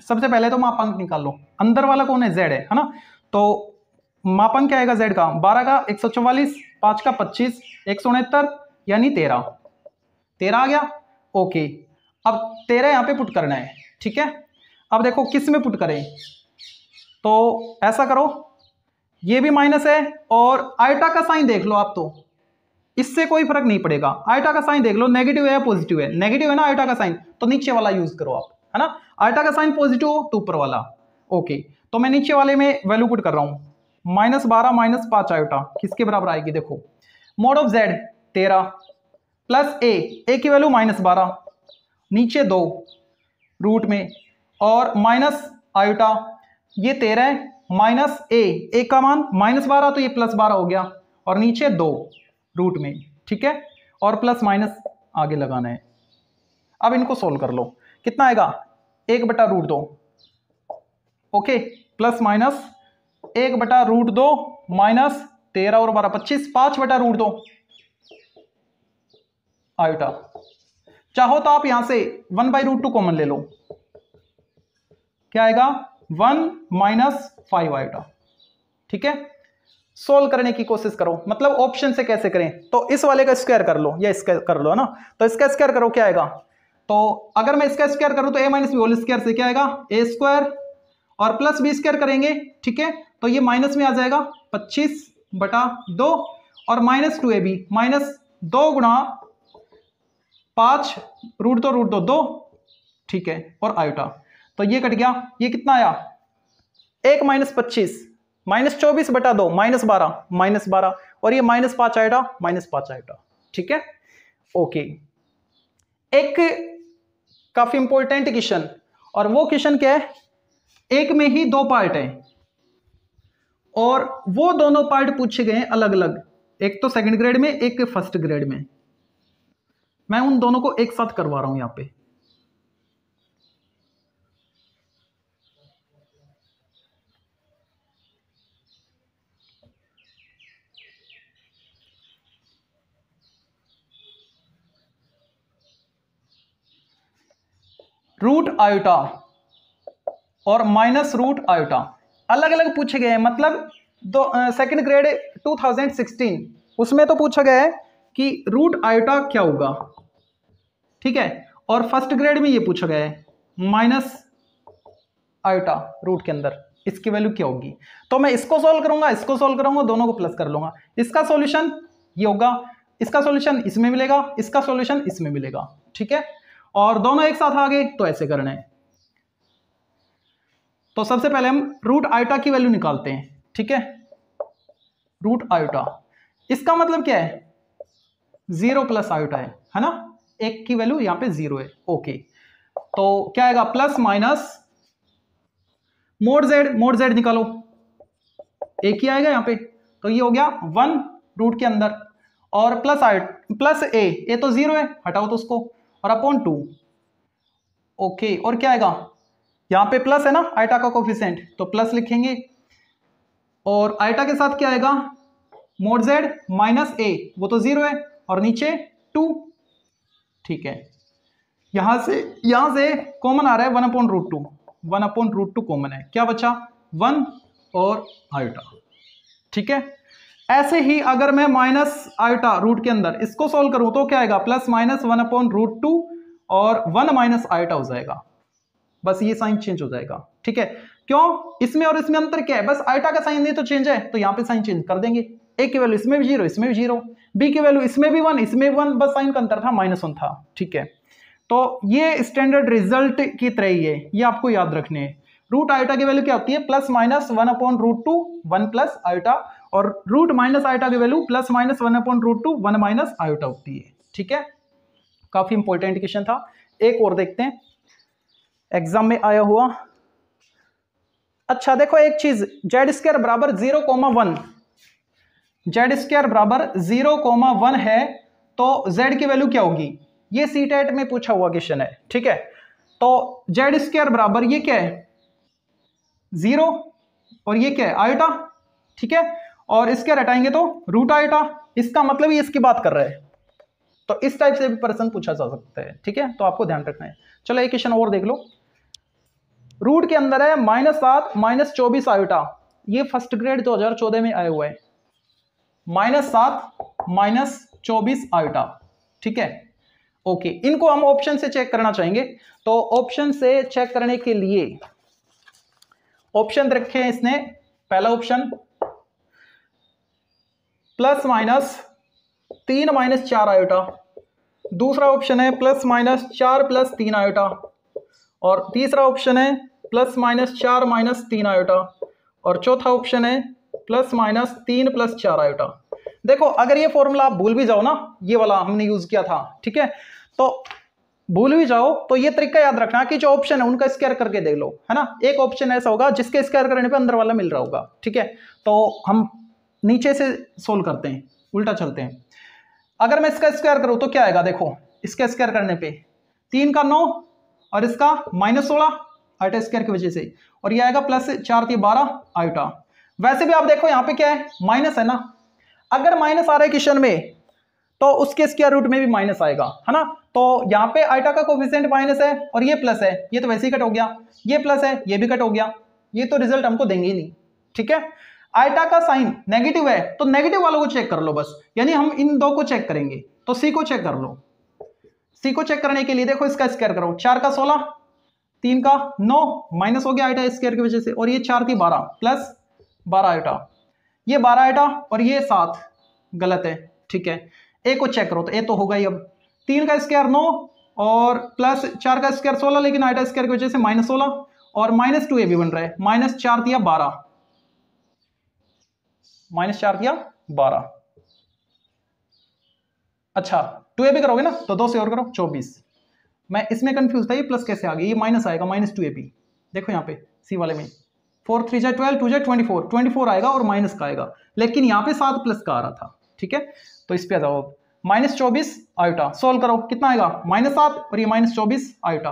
सबसे पहले तो मापांक निकाल लो, अंदर वाला कौन है? z है ना। तो मापांक क्या आएगा? z का 12 का 144, 5 का 25, 169 यानी 13 आ गया। ओके, अब 13 यहां पे पुट करना है। ठीक है, अब देखो किस में पुट करें, तो ऐसा करो, ये भी माइनस है और आइटा का साइन देख लो आप, तो इससे कोई फर्क नहीं पड़ेगा। आइटा का साइन देख लो, नेगेटिव है या पॉजिटिव है? नेगेटिव है ना आइटा का साइन, तो नीचे वाला यूज करो आप, है ना। आइटा का साइन पॉजिटिव हो तो ऊपर वाला। ओके, तो मैं नीचे वाले में वैल्यू पुट कर रहा हूं, -12 माइनस 5 आइटा किसके बराबर आएगी? देखो, mode of z 13 plus a की वैल्यू -12, नीचे 2 रूट में, और माइनस आइटा, ये 13 माइनस a का मान -12 तो ये +12 हो गया, और नीचे 2 रूट में। ठीक है, और प्लस माइनस आगे लगाना है। अब इनको सोल्व कर लो, कितना आएगा? 1/√2। ओके, प्लस माइनस 1/√2 माइनस 13 और 12 25, 5/√2 आयोटा। चाहो तो आप यहां से 1/√2 कॉमन ले लो, क्या आएगा 1 माइनस 5 आयोटा। ठीक है, सोल्व करने की कोशिश करो, मतलब ऑप्शन से कैसे करें, तो इस वाले का स्क्वायर कर लो या इसका कर लो ना, तो इसका स्क्वायर करो क्या आएगा, तो अगर मैं इसका स्क्वायर करूं तो a minus b whole square से क्या आएगा a स्क्वायर और प्लस बी स्क्वायर करेंगे। ठीक है, तो ये माइनस में आ जाएगा 25/2 और माइनस 2ab माइनस 2 गुणा 5 √2 2। ठीक है, और आयोटा, तो ये कट गया, ये कितना आया 1 माइनस 25 माइनस 24/2 -12 और ये -5 आएगा -5 आएगा। ठीक है, ओके। एक काफी इंपॉर्टेंट क्वेश्चन, और वो क्वेश्चन क्या है, एक में ही 2 पार्ट है और वो दोनों पार्ट पूछे गए हैं अलग अलग, एक तो सेकंड ग्रेड में एक फर्स्ट ग्रेड में। मैं उन दोनों को एक साथ करवा रहा हूं यहां पे। रूट आयोटा और माइनस रूट आयोटा अलग अलग पूछे गए हैं, मतलब दो सेकंड ग्रेड 2016 उसमें तो पूछा गया है कि रूट आयोटा क्या होगा। ठीक है, और फर्स्ट ग्रेड में ये पूछा गया है माइनस आयोटा रूट के अंदर इसकी वैल्यू क्या होगी। तो मैं इसको सॉल्व करूंगा, इसको सॉल्व करूंगा, दोनों को प्लस कर लूंगा। इसका सॉल्यूशन ये होगा, इसका सॉल्यूशन इसमें मिलेगा, इसका सॉल्यूशन इसमें मिलेगा। ठीक है, और दोनों एक साथ आ गए तो ऐसे करना है। तो सबसे पहले हम रूट आयोटा की वैल्यू निकालते हैं। ठीक है, रूट आयोटा इसका मतलब क्या है 0 प्लस आयोटा है ना, एक की वैल्यू यहां पे 0 है। ओके, तो क्या आएगा प्लस माइनस मोड जेड निकालो, एक ही आएगा यहां पे, तो ये हो गया 1 रूट के अंदर और प्लस ए तो 0 है, हटाओ तो उसको, और अपॉन 2। ओके, और क्या आएगा यहां पे प्लस है ना आयटा का कोफिशिएंट, तो प्लस लिखेंगे, और आयटा के साथ क्या आएगा मोड जेड माइनस ए, वो तो 0 है, और नीचे 2। ठीक है, यहां से कॉमन आ रहा है 1/√2, 1/√2 कॉमन है, क्या बचा 1 और आयोटा। ठीक है, ऐसे ही अगर मैं माइनस आयोटा रूट के अंदर इसको सॉल्व करूं तो क्या आएगा प्लस माइनस 1/√2 और 1 माइनस आयोटा हो जाएगा, बस ये साइन चेंज हो जाएगा। ठीक है, क्यों, इसमें और इसमें अंतर क्या है, बस आयोटा का साइन नहीं तो चेंज है, तो यहां पे साइन चेंज कर देंगे। ए की वैल्यू इसमें भी 0 इसमें भी 0, बी की वैल्यू इसमें भी 1 इसमें भी 1, बस साइन का अंतर था -1 था। ठीक है, तो ये स्टैंडर्ड रिजल्ट की तरह ही है, ये आपको याद रखने हैं। रूट आयोटा की वैल्यू क्या होती है प्लस माइनस 1/√2 1 प्लस आयोटा, और रूट माइनस आयोटा की value plus minus 1/√2 1 minus iota होती है। ठीक है, काफी इंपॉर्टेंट क्वेश्चन था। एक और देखते हैं एग्जाम में आया हुआ। अच्छा देखो एक चीज, z² बराबर 0,1, z² बराबर 0,1 है, तो z की वैल्यू क्या होगी, ये सीटेट में पूछा हुआ क्वेश्चन है। ठीक है, तो z² बराबर ये क्या है 0 और ये क्या है आयोटा। ठीक है, और इसके हटाएंगे तो रूट आयोटा, इसका मतलब ये इसकी बात कर रहा है, तो इस टाइप से भी प्रश्न पूछा जा सकता है। ठीक है, तो आपको ध्यान रखना है। चलो एक क्वेश्चन और देख लो, रूट के अंदर है -7 -24 आयोटा, ये फर्स्ट ग्रेड 2014 में आया हुआ है, -7 -24 आयोटा। ठीक है, ओके, इनको हम ऑप्शन से चेक करना चाहेंगे, तो ऑप्शन से चेक करने के लिए ऑप्शन रखे हैं इसने। पहला ऑप्शन +- 3 - 4 आयोटा, दूसरा ऑप्शन है +-4 + 3 आयोटा, और तीसरा ऑप्शन है +-4 - 3 आयोटा, और चौथा ऑप्शन है +-3 + 4 आयोटा। देखो अगर ये फॉर्मूला आप भूल भी जाओ ना, ये वाला हमने यूज किया था, ठीक है, तो भूल भी जाओ तो ये तरीका याद रखना कि जो ऑप्शन है उनका स्क्वायर करके देख लो, है ना। एक ऑप्शन ऐसा होगा जिसके स्क्वायर करने पे अंदर वाला मिल रहा होगा। ठीक है, तो हम नीचे से सोल्व करते हैं, उल्टा चलते हैं। अगर मैं इसका स्क्वायर करूं तो क्या आएगा, देखो इसका स्क्वायर करने पे 3 का 9 और इसका -16 आयोटा स्क्वायर की वजह से, और ये आएगा +4 × 12 आयोटा, वैसे भी आप देखो यहाँ पे क्या है, माइनस है ना, अगर माइनस आ रहा है क्वेश्चन में तो उसके स्क्वायर रूट में भी माइनस आएगा, है ना। तो यहाँ पे आइटा का कोफिशिएंट माइनस है और ये प्लस है, ये तो वैसे ही कट हो गया, ये प्लस है ये भी कट हो गया, ये तो रिजल्ट हमको देंगे ही नहीं, ठीक है। आइटा का साइन नेगेटिव है तो नेगेटिव वालों को चेक कर लो बस, यानी हम इन दो को चेक करेंगे। तो सी को चेक कर लो, सी को चेक करने के लिए देखो इसका स्क्वायर करो, 4 का 16, 3 का 9, माइनस हो गया आइटा स्क्वायर की वजह से, और ये 4 की 12 प्लस 12 आइटा, ये 12 आइटा और ये 7 गलत है, ठीक है। ए को चेक करो तो ए तो होगा ही, अब 3 का स्क्वायर 9 और प्लस 4 का स्क्वायर 16, लेकिन आइटा स्क्वायर की वजह से माइनस 16 और माइनस 2 ए भी बन रहा है, माइनस 4 दिया 12, माइनस 4 दिया 12, अच्छा 2 ए भी करोगे ना तो 2 से और करो 24, मैं इसमें कंफ्यूज था ये प्लस कैसे आ गया, ये माइनस आएगा माइनस 2 ए बी, देखो यहाँ पे सी वाले में 4 3 जा 12 2 जा 24, 24 आएगा और माइनस का आएगा, लेकिन यहाँ पे 7 प्लस का आ रहा था, ठीक है। तो इस पे आ जाओ, माइनस 24 आयोटा, सोल्व करो कितना आएगा माइनस 7 और ये माइनस 24 आयोटा,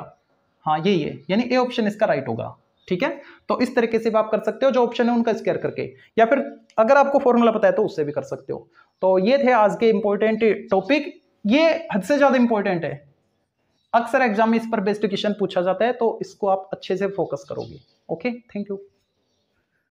हाँ यही है, यानी ए ऑप्शन इसका राइट होगा, ठीक है। तो इस तरीके से भी आप कर सकते हो, जो ऑप्शन है उनका स्क्वायर करके, या फिर अगर आपको फॉर्मूला पता है तो उससे भी कर सकते हो। तो ये थे आज के इंपॉर्टेंट टॉपिक, ये हद से ज्यादा इंपॉर्टेंट है, अक्सर एग्जाम में इस पर बेस्ड क्वेश्चन पूछा जाता है, तो इसको आप अच्छे से फोकस करोगे। Okay, thank you.